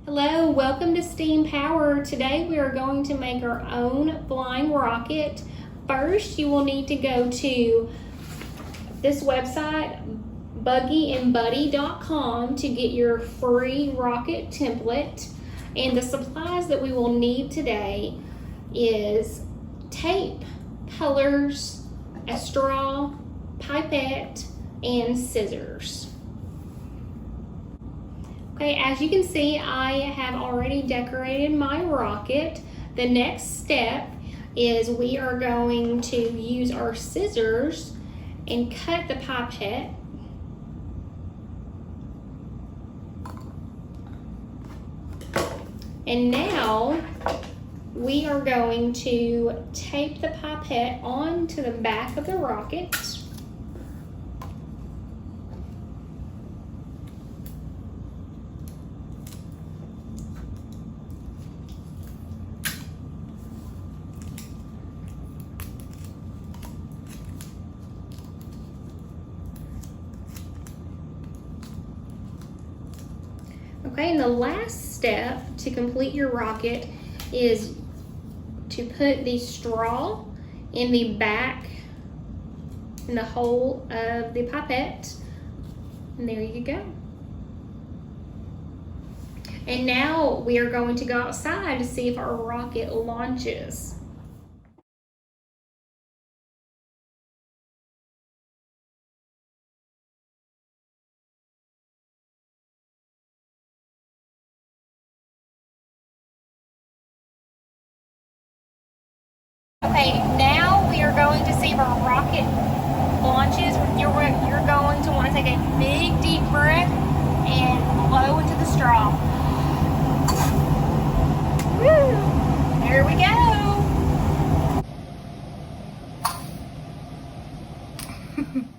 Hello, welcome to Steam Power. Today we are going to make our own flying rocket. First, you will need to go to this website, buggyandbuddy.com, to get your free rocket template. And the supplies that we will need today is tape, colors, a straw, pipette, and scissors. Okay, as you can see, I have already decorated my rocket. The next step is we are going to use our scissors and cut the pipette. And now we are going to tape the pipette onto the back of the rocket. Okay, and the last step to complete your rocket is to put the straw in the back, in the hole of the pipette. And there you go. And now we are going to go outside to see if our rocket launches. Okay, now we are going to see if our rocket launches. You're going to want to take a big deep breath and blow into the straw. Woo! There we go.